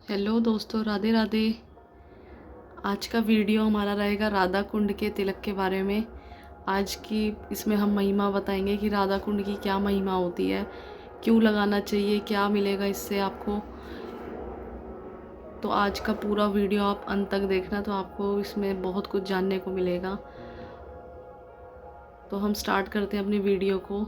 Hello दोस्तों, राधे राधे। आज का वीडियो हमारा रहेगा राधा कुंड के तिलक के बारे में। आज की इसमें हम महिमा बताएंगे कि राधा कुंड की क्या महिमा होती है, क्यों लगाना चाहिए, क्या मिलेगा इससे आपको। तो आज का पूरा वीडियो आप अंत तक देखना, तो आपको इसमें बहुत कुछ जानने को मिलेगा। तो हम स्टार्ट करते हैं अपनी वीडियो को।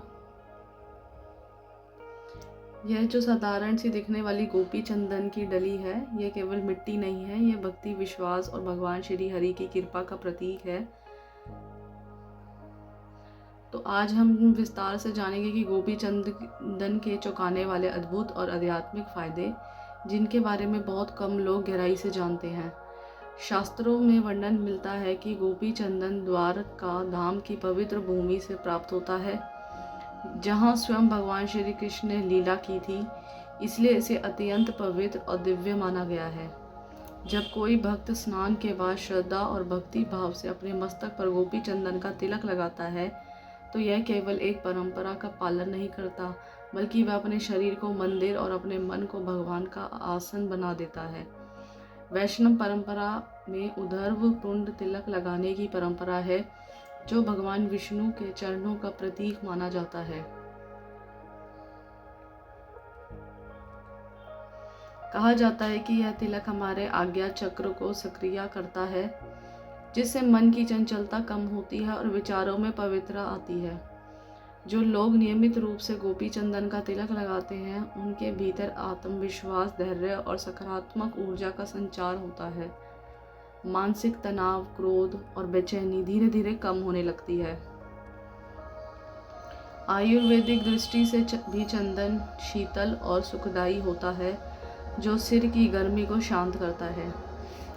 यह जो साधारण सी दिखने वाली गोपी चंदन की डली है, यह केवल मिट्टी नहीं है, यह भक्ति, विश्वास और भगवान श्री हरि की कृपा का प्रतीक है। तो आज हम विस्तार से जानेंगे कि गोपी चंदन के चौंकाने वाले अद्भुत और आध्यात्मिक फायदे, जिनके बारे में बहुत कम लोग गहराई से जानते हैं। शास्त्रों में वर्णन मिलता है कि गोपी चंदन द्वारका धाम की पवित्र भूमि से प्राप्त होता है, जहाँ स्वयं भगवान श्री कृष्ण ने लीला की थी, इसलिए इसे अत्यंत पवित्र और दिव्य माना गया है। जब कोई भक्त स्नान के बाद श्रद्धा और भक्ति भाव से अपने मस्तक पर गोपी चंदन का तिलक लगाता है, तो यह केवल एक परंपरा का पालन नहीं करता, बल्कि वह अपने शरीर को मंदिर और अपने मन को भगवान का आसन बना देता है। वैष्णव परंपरा में उर्ध्व पुंड तिलक लगाने की परंपरा है, जो भगवान विष्णु के चरणों का प्रतीक माना जाता है। कहा जाता है कि यह तिलक हमारे आज्ञा चक्र को सक्रिय करता है, जिससे मन की चंचलता कम होती है और विचारों में पवित्रता आती है। जो लोग नियमित रूप से गोपी चंदन का तिलक लगाते हैं, उनके भीतर आत्मविश्वास, धैर्य और सकारात्मक ऊर्जा का संचार होता है। मानसिक तनाव, क्रोध और बेचैनी धीरे धीरे कम होने लगती है। आयुर्वेदिक दृष्टि से भी चंदन शीतल और सुखदायी होता है, जो सिर की गर्मी को शांत करता है,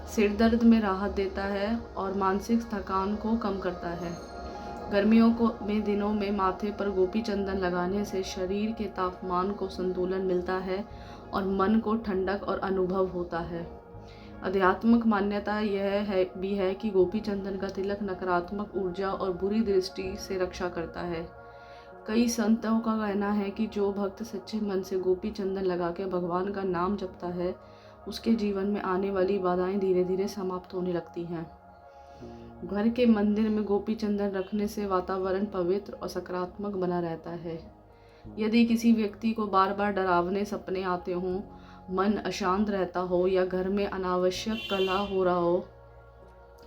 सिर दर्द में राहत देता है और मानसिक थकान को कम करता है। गर्मियों में दिनों में माथे पर गोपी चंदन लगाने से शरीर के तापमान को संतुलन मिलता है और मन को ठंडक और अनुभव होता है। आध्यात्मिक मान्यता यह है कि गोपी चंदन का तिलक नकारात्मक ऊर्जा और बुरी दृष्टि से रक्षा करता है। कई संतों का कहना है कि जो भक्त सच्चे मन से गोपी चंदन लगा के भगवान का नाम जपता है, उसके जीवन में आने वाली बाधाएं धीरे धीरे समाप्त होने लगती हैं। घर के मंदिर में गोपी चंदन रखने से वातावरण पवित्र और सकारात्मक बना रहता है। यदि किसी व्यक्ति को बार बार डरावने सपने आते हों, मन अशांत रहता हो या घर में अनावश्यक कलह हो रहा हो,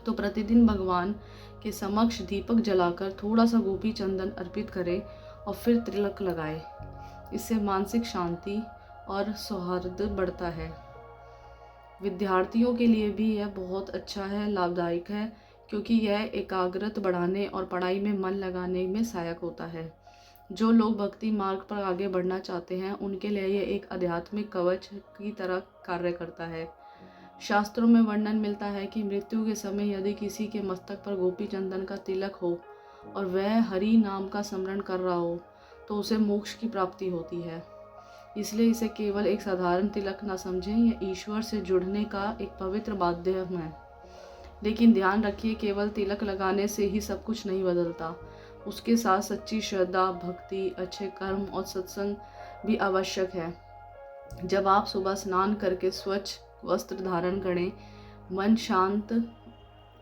तो प्रतिदिन भगवान के समक्ष दीपक जलाकर थोड़ा सा गोपी चंदन अर्पित करें और फिर तिलक लगाएं। इससे मानसिक शांति और सौहार्द बढ़ता है। विद्यार्थियों के लिए भी यह बहुत अच्छा है, लाभदायक है, क्योंकि यह एकाग्रता बढ़ाने और पढ़ाई में मन लगाने में सहायक होता है। जो लोग भक्ति मार्ग पर आगे बढ़ना चाहते हैं, उनके लिए यह एक आध्यात्मिक कवच की तरह कार्य करता है। शास्त्रों में वर्णन मिलता है कि मृत्यु के समय यदि किसी के मस्तक पर गोपी चंदन का तिलक हो और वह हरि नाम का स्मरण कर रहा हो, तो उसे मोक्ष की प्राप्ति होती है। इसलिए इसे केवल एक साधारण तिलक न समझें, यह ईश्वर से जुड़ने का एक पवित्र माध्यम है। लेकिन ध्यान रखिए, केवल तिलक लगाने से ही सब कुछ नहीं बदलता। उसके साथ सच्ची श्रद्धा, भक्ति, अच्छे कर्म और सत्संग भी आवश्यक है। जब आप सुबह स्नान करके स्वच्छ वस्त्र धारण करें,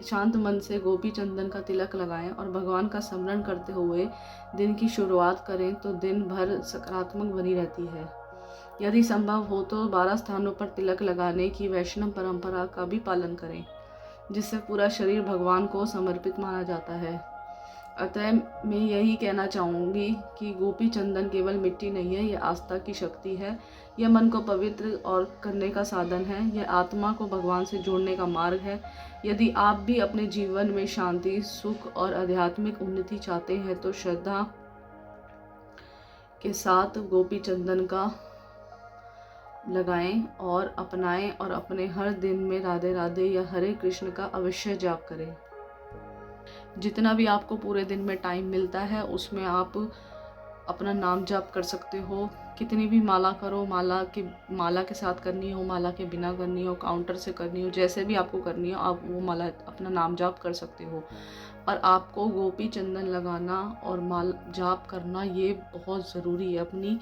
शांत मन से गोपी चंदन का तिलक लगाएं और भगवान का स्मरण करते हुए दिन की शुरुआत करें, तो दिन भर सकारात्मक बनी रहती है। यदि संभव हो तो 12 स्थानों पर तिलक लगाने की वैष्णव परंपरा का भी पालन करें, जिससे पूरा शरीर भगवान को समर्पित माना जाता है। अतः मैं यही कहना चाहूँगी कि गोपी चंदन केवल मिट्टी नहीं है, यह आस्था की शक्ति है। यह मन को पवित्र और करने का साधन है। यह आत्मा को भगवान से जोड़ने का मार्ग है। यदि आप भी अपने जीवन में शांति, सुख और आध्यात्मिक उन्नति चाहते हैं, तो श्रद्धा के साथ गोपी चंदन का लगाएं और अपनाएं और अपने हर दिन में राधे राधे या हरे कृष्ण का अवश्य जाप करें। जितना भी आपको पूरे दिन में टाइम मिलता है, उसमें आप अपना नाम जाप कर सकते हो। कितनी भी माला करो, माला के साथ करनी हो, माला के बिना करनी हो, काउंटर से करनी हो, जैसे भी आपको करनी हो, आप वो माला अपना नाम जाप कर सकते हो। और आपको गोपी चंदन लगाना और जाप करना ये बहुत ज़रूरी है। अपनी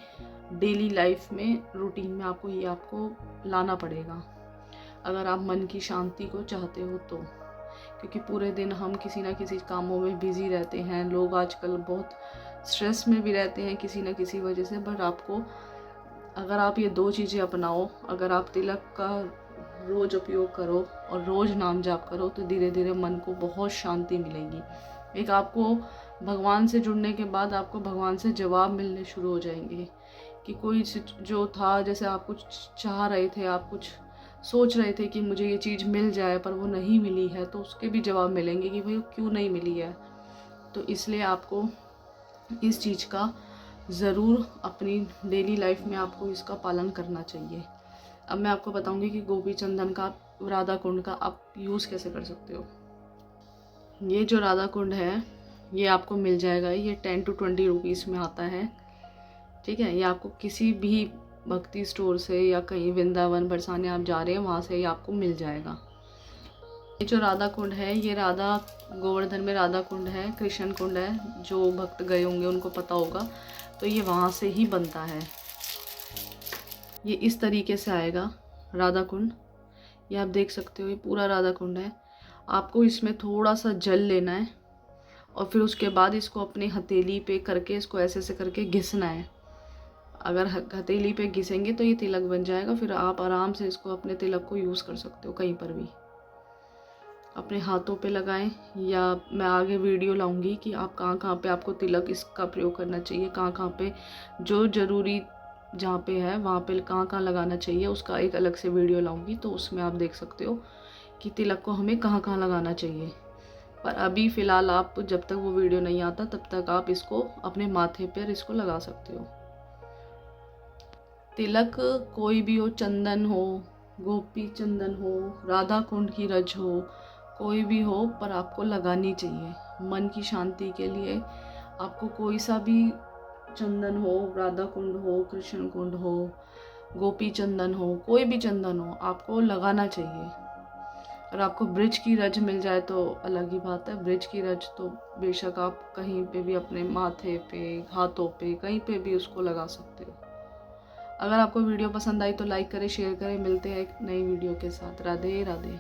डेली लाइफ में, रूटीन में आपको लाना पड़ेगा। अगर आप मन की शांति को चाहते हो तो। क्योंकि पूरे दिन हम किसी ना किसी कामों में बिज़ी रहते हैं, लोग आजकल बहुत स्ट्रेस में भी रहते हैं किसी ना किसी वजह से। बट आपको, अगर आप ये 2 चीज़ें अपनाओ, अगर आप तिलक का रोज़ उपयोग करो और रोज़ नाम जाप करो, तो धीरे धीरे मन को बहुत शांति मिलेगी। एक आपको भगवान से जुड़ने के बाद आपको भगवान से जवाब मिलने शुरू हो जाएंगे कि कोई जो था, जैसे आप कुछ चाह रहे थे, आप कुछ सोच रहे थे कि मुझे ये चीज़ मिल जाए पर वो नहीं मिली है, तो उसके भी जवाब मिलेंगे कि भाई क्यों नहीं मिली है। तो इसलिए आपको इस चीज़ का ज़रूर अपनी डेली लाइफ में आपको इसका पालन करना चाहिए। अब मैं आपको बताऊंगी कि गोपी चंदन का, राधा कुंड का आप यूज़ कैसे कर सकते हो। ये जो राधा कुंड है ये आपको मिल जाएगा, ये 10 to 20 रुपीज़ में आता है, ठीक है। ये आपको किसी भी भक्ति स्टोर से या कहीं वृंदावन बरसाने आप जा रहे हैं वहाँ से ये आपको मिल जाएगा। ये जो राधा कुंड है, ये राधा गोवर्धन में राधा कुंड है, कृष्ण कुंड है, जो भक्त गए होंगे उनको पता होगा। तो ये वहाँ से ही बनता है। ये इस तरीके से आएगा राधा कुंड, ये आप देख सकते हो, ये पूरा राधा कुंड है। आपको इसमें थोड़ा सा जल लेना है और फिर उसके बाद इसको अपनी हथेली पे करके, इसको ऐसे ऐसे करके घिसना है। अगर हथेली पे घिसेंगे तो ये तिलक बन जाएगा। फिर आप आराम से इसको अपने तिलक को यूज़ कर सकते हो कहीं पर भी, अपने हाथों पे लगाएं, या मैं आगे वीडियो लाऊंगी कि आप कहाँ कहाँ पे आपको तिलक इसका प्रयोग करना चाहिए, कहाँ कहाँ पे जो ज़रूरी जहाँ पे है वहाँ पे कहाँ कहाँ लगाना चाहिए, उसका एक अलग से वीडियो लाऊंगी। तो उसमें आप देख सकते हो कि तिलक को हमें कहाँ कहाँ लगाना चाहिए। पर अभी फ़िलहाल आप, जब तक वो वीडियो नहीं आता तब तक आप इसको अपने माथे पर इसको लगा सकते हो। तिलक कोई भी हो, चंदन हो, गोपी चंदन हो, राधा कुंड की रज हो, कोई भी हो, पर आपको लगानी चाहिए मन की शांति के लिए। आपको कोई सा भी चंदन हो, राधा कुंड हो, कृष्ण कुंड हो, गोपी चंदन हो, कोई भी चंदन हो, आपको लगाना चाहिए। और आपको ब्रिज की रज मिल जाए तो अलग ही बात है। ब्रिज की रज तो बेशक आप कहीं पे भी, अपने माथे पे, हाथों पे, कहीं पे भी उसको लगा सकते हो। अगर आपको वीडियो पसंद आई तो लाइक करें, शेयर करें। मिलते हैं एक नई वीडियो के साथ। राधे राधे।